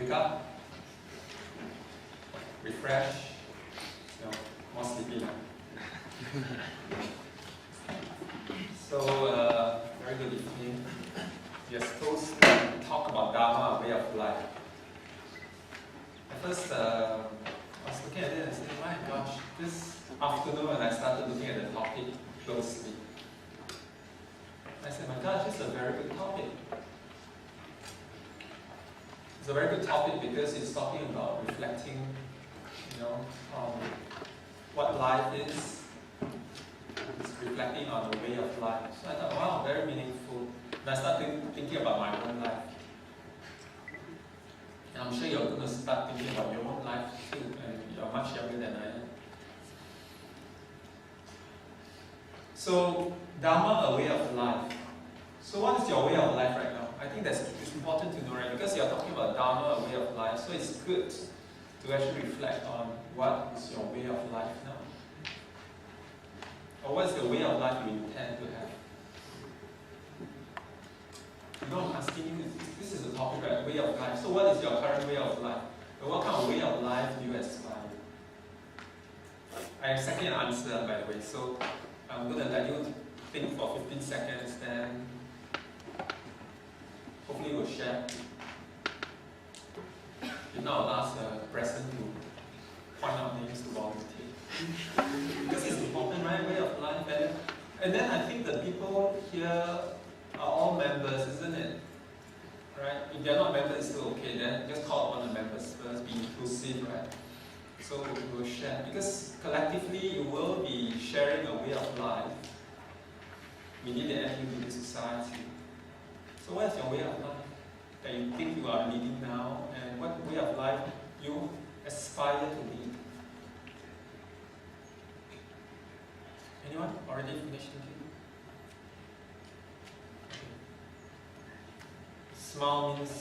wake up, refresh, more sleepy now. So, very good evening. We are supposed to talk about Dharma, a way of life. At first, I was looking at it and saying, my gosh, this afternoon when I started looking at the topic closely, I said, my gosh, this is a very good topic. It's a very good topic because it's talking about reflecting, on what life is. It's reflecting on the way of life. So I thought, wow, very meaningful. And I started thinking about my own life. And I'm sure you're going to start thinking about your own life too, and you're much younger than I am. So, Dharma, a way of life. So what is your way of life right now? I think it's important to know, right? Because you're talking about Dharma, a way of life, so it's good to actually reflect on what is your way of life now. Or what is the way of life you intend to have? I'm asking you, this is the topic, right? Way of life. So what is your current way of life? And what kind of way of life do you aspire? I have second answer, by the way, so I'm going to let you think for 15 seconds, then hopefully we'll share. If not, I'll ask the president to point out names to volunteer. Because it's important, right? Way of life. And then I think the people here are all members, isn't it? Right? If they're not members, it's still okay. Then just call upon the members first, be inclusive, right? So we'll share. Because collectively, you will be sharing a way of life. We need the NTUBS society. So what is your way of life that you think you are leading now, and what way of life you aspire to lead? Anyone already finished thinking? Smile means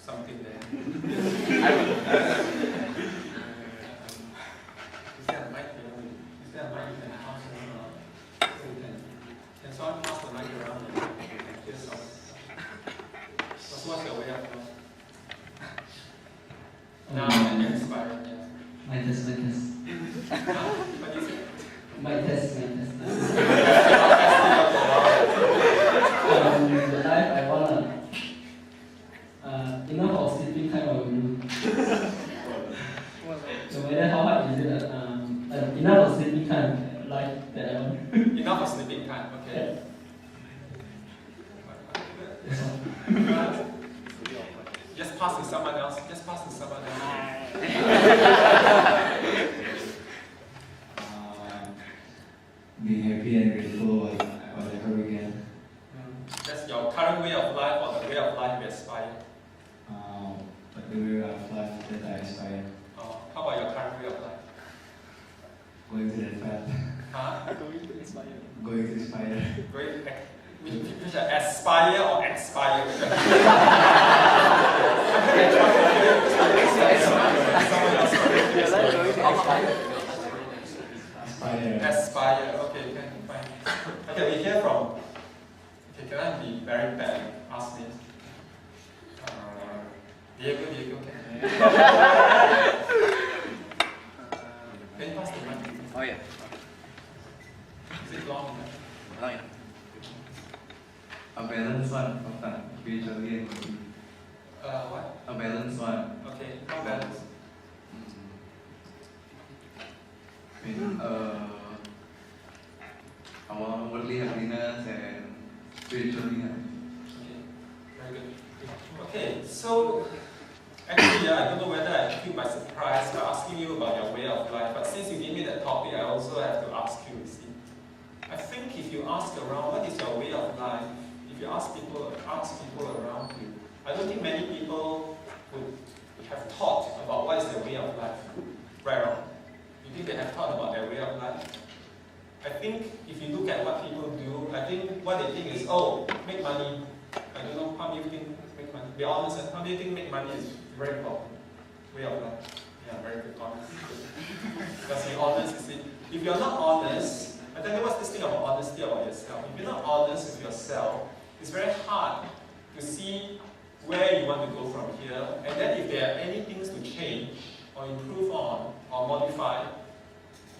something there. Is there a mic here? Is there a mic you can pass around? Can someone pass the mic around? Yes, what's your way of life? Now I'm inspired. My test. What do you say? My test. The life I wanna enough of sleeping time I will do. So whether how hard is it? Enough of sleeping time, life that I want. Enough of sleeping time, okay. Yeah. Just pass to someone else. Be happy and grateful whatever we get. That's your current way of life or the way of life you aspire? But the way of life that I aspire. How about your current way of life? Going to that path. Huh? Going to inspire. Which aspire or expire? Aspire. Okay, fine. Okay, we hear from. Okay, can I be very bad? Ask me. Diego, okay. Can you pass the mic? Oh yeah. Is it long enough? Long enough. A balanced one, Prof. Spiritually and body. What? A balanced one. Okay, how balance? Our worldly happiness and spiritually happiness. Okay, very good. Okay, so actually, I don't know whether I took you by surprise by asking you about your way of life, but since you gave me that topic, I also have to ask you, see. I think if you ask around, what is your way of life? If you ask people around you, I don't think many people would have thought about what is their way of life. Right or wrong? You think they have thought about their way of life? I think if you look at what people do, I think what they think is, oh, make money. I don't know, how do you think make money? Be honest, how do you think make money is very important? Way of life. Yeah, very good, honest. Because you're honest, you see. If you're not honest, I tell you what's this thing about honesty about yourself. If you're not honest with yourself, it's very hard to see where you want to go from here, and then if there are any things to change or improve on or modify,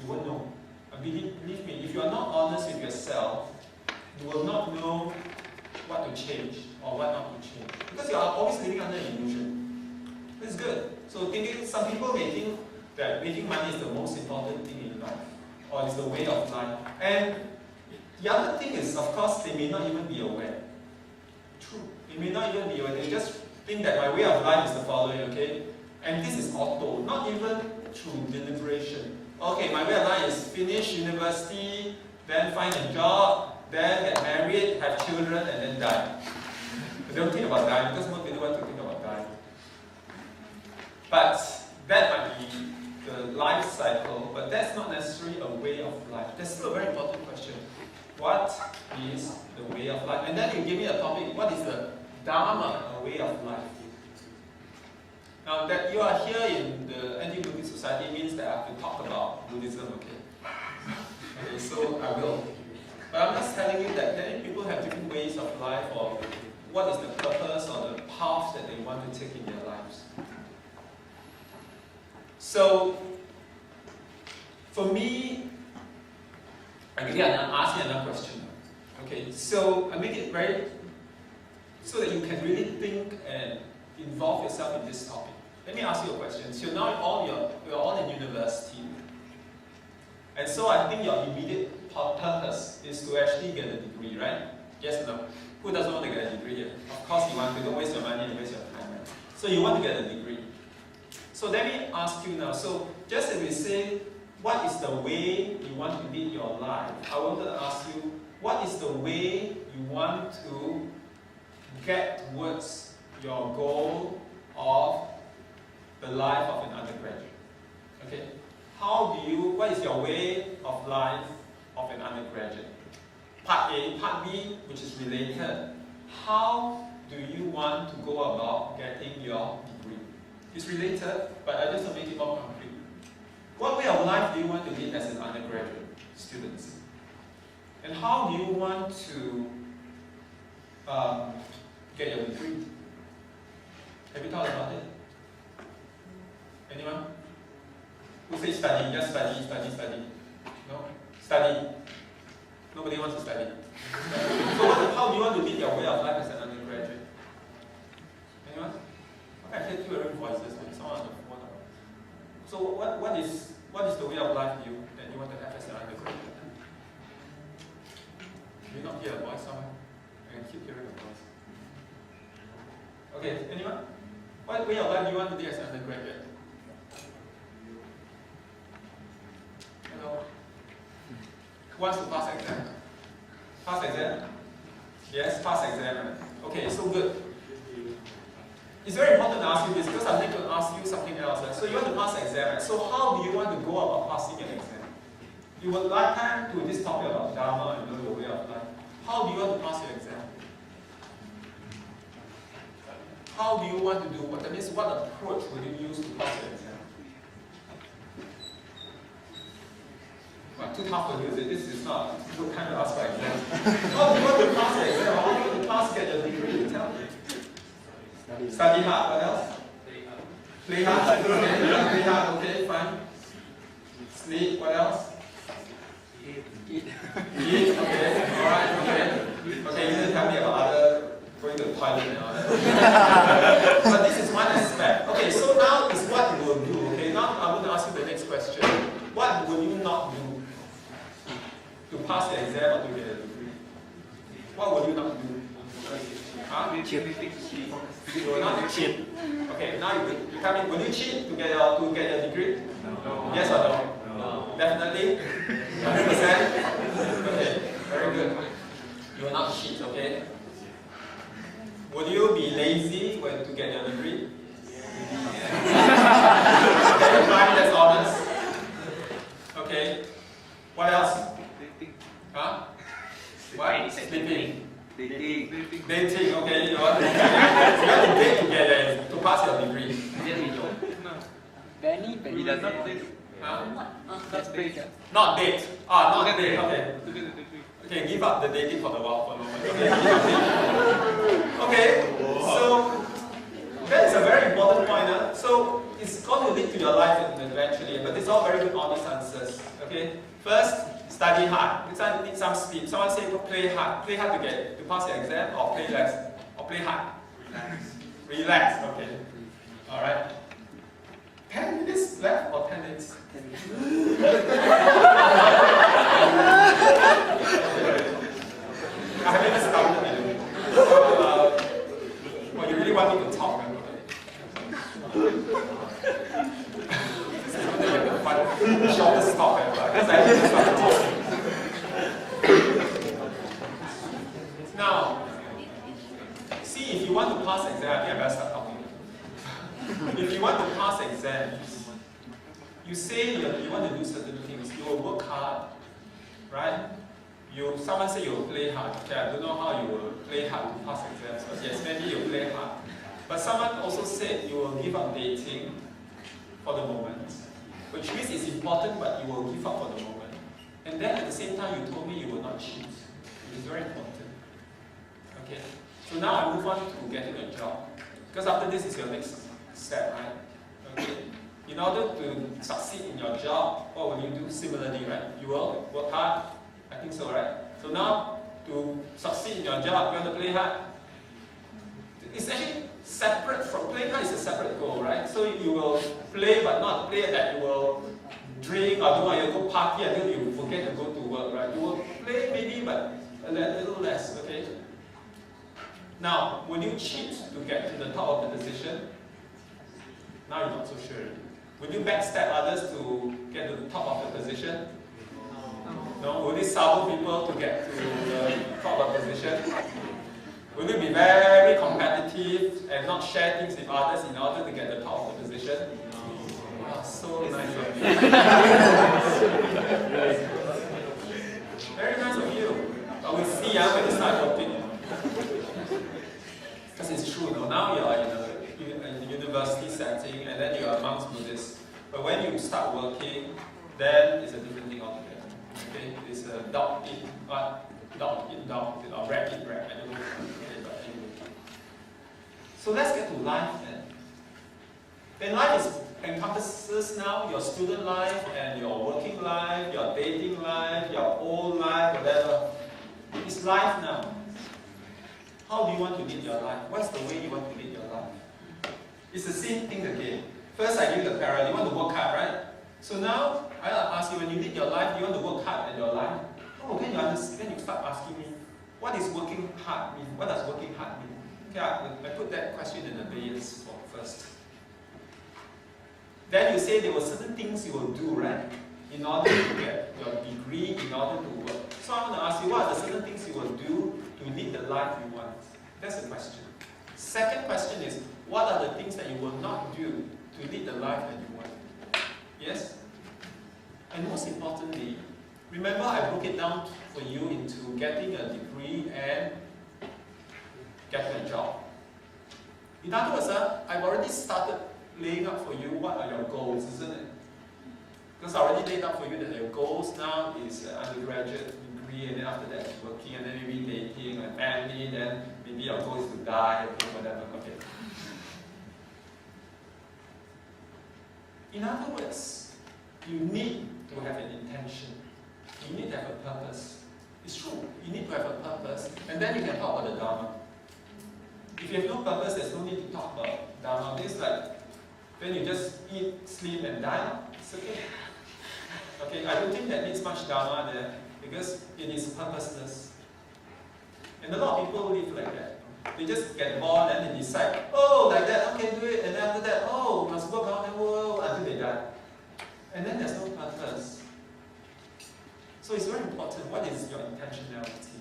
you won't know. And believe me, if you are not honest with yourself, you will not know what to change or what not to change. Because you are always living under illusion. It's good. So some people may think that making money is the most important thing in life, or it's the way of life. And the other thing is, of course, they may not even be aware. True. They may not even be aware. They just think that my way of life is the following, okay? And this is auto, not even through deliberation. Okay, my way of life is finish university, then find a job, then get married, have children, and then die. But don't think about dying, because most people want to think about dying. But that might be the life cycle, but that's not necessarily a way of life. That's still a very important question. What is the way of life? And then you give me a topic, what is the Dharma, a way of life? Now that you are here in the NTUBS society means that I have to talk about Buddhism, okay? Okay, so I will. But I'm just telling you that many people have different ways of life, or what is the purpose or the path that they want to take in their lives. So, for me, again, I'm asking another question. Okay, so I make it very, so that you can really think and involve yourself in this topic. Let me ask you a question. So now you're all in university. And so I think your immediate purpose is to actually get a degree, right? Yes or no? Who doesn't want to get a degree here? Of course you want to. Don't waste your money and waste your time, right? So you want to get a degree. So let me ask you now. So just as we say, what is the way you want to lead your life? I want to ask you, what is the way you want to get towards your goal of the life of an undergraduate? Okay? What is your way of life of an undergraduate? Part A, Part B, which is related. How do you want to go about getting your degree? It's related, but I just want to make it more concrete. What way of life do you want to lead as an undergraduate student? And how do you want to get your degree? Have you thought about it? Anyone? Who says study? Just study, study, study. No? Study. Nobody wants to study. So how do you want to lead your way of life as an undergraduate? Anyone? I can hear two different voices. Someone on the phone. So what is the way of life that you want to have as an undergraduate? Can you not hear a voice somewhere? I can keep hearing a voice. Okay, anyone? What way of life do you want to lead as an undergraduate? Hello? Who wants to pass exam? Pass exam? Yes, pass exam. Okay, so good. It's very important to ask you this because I'm going to ask you something else. Right? So you want to pass exam. Right? So how do you want to go about passing an exam? You would like time to this topic about Dharma and the way of life. How do you want to pass your exam? How do you want to do what? That means what approach would you use to pass your exam? Well, too tough for you. This is not a good time to ask for exam. How do you want to pass your exam? How do you want to pass get your degree? Tell me. Study hard. What else? Play hard. Okay. Play hard. Okay. Fine. Sleep. What else? Eat. Okay. All right. Okay. Okay. You didn't tell me about other going to the toilet and all that. But this is one aspect. Okay. So now is what you will do. Okay. Now I want to ask you the next question. What will you not do to pass the exam or to get a degree? What will you not do? Huh? You will not cheat. Okay, now you tell me, will you cheat to get your degree? No. Yes or no? No. Definitely? 100%? Okay, very good. You will not cheat, okay? Would you be lazy to get your degree? Okay, fine, that's honest. Okay. What else? Huh? What? Sleeping. Dating, okay. You want to date together to pass your degree. He does not date. Huh? That's date. Not date. Not date. Okay. Okay, give up the dating for the while for a moment. Okay. Okay. So That is a very important point. So it's going to lead to your life eventually, but it's all very good honest answers. Okay? First, study hard. Need some sleep. Someone say play hard. Play hard to pass the exam, or play less, or play hard. Relax. Okay. All right. 10 minutes left or 10 minutes? 10 minutes. I haven't even started yet. So, well, you really want me to talk? This is going to be the fun, shortest talk ever, because I haven't started talking. Now, see, if you want to pass exam, I think I better start talking. If you want to pass exams, you say you want to do certain things, you will work hard, right? Someone say you will play hard. Okay, I don't know how you will play hard to pass exams, but yes, maybe you play hard. But someone also said you will give up dating for the moment, which means it's important, but you will give up for the moment. And then at the same time, you told me you will not cheat, which is very important. Okay, so now I move on to getting a job, because after this is your next step, right? Okay. In order to succeed in your job, what will you do? Similarly, right? You will work hard. I think so, right? So now, to succeed in your job, you want to play hard. It's actually separate from playing hard. Is a separate goal, right? So you will play, but not play that you will drink or do you go party until you forget to go to work, right? You will play maybe, but a little less. Okay. Now, will you cheat to get to the top of the position? Now you're not so sure. Will you backstab others to get to the top of the position? No. Will you sabo people to get to the top of the position? Will you be very competitive and not share things with others in order to get the top of the position? Oh, so nice of you. Very nice of you. But we'll see when you start working. Because it's true, now you are in a university setting, and then you are amongst Buddhists. But when you start working, then it's a different thing altogether. Okay, it's a dog eat dog, or rat eat rat. I don't know. Okay, but anyway. So let's get to life then. Then life encompasses now your student life and your working life, your dating life, your old life, whatever. It's life now. How do you want to lead your life? What's the way you want to lead your life? It's the same thing again. First I give the parallel. You want to work hard, right? So now, I'll ask you, when you lead your life, you want to work hard in your life? Oh, then you start asking me, what is working hard mean? What does working hard mean? Okay, I put that question in abeyance first. Then you say there were certain things you will do, right? In order to get your degree, in order to work. So I want to ask you, what are the certain things you will do to lead the life you want? That's the question. Second question is, what are the things that you will not do to lead the life that you want? Yes? And most importantly, remember I broke it down for you into getting a degree and getting a job. In other words, I've already started laying out for you what are your goals, isn't it? Because I already laid out for you that your goals now is undergraduate degree, and then after that working, and then maybe dating and family, then maybe your goal is to die, okay, whatever, okay. In other words, you need to have an intention. You need to have a purpose. It's true, you need to have a purpose, and then you can talk about the Dharma. If you have no purpose, there's no need to talk about Dharma. It's like, when you just eat, sleep, and die, it's okay. Okay, I don't think that needs much Dharma there, because it is purposeless. And a lot of people live like that. They just get born and they decide, oh, like that, okay, do it, and then after that, oh, must work out and work until they die. And then there's no purpose. So it's very important, what is your intentionality?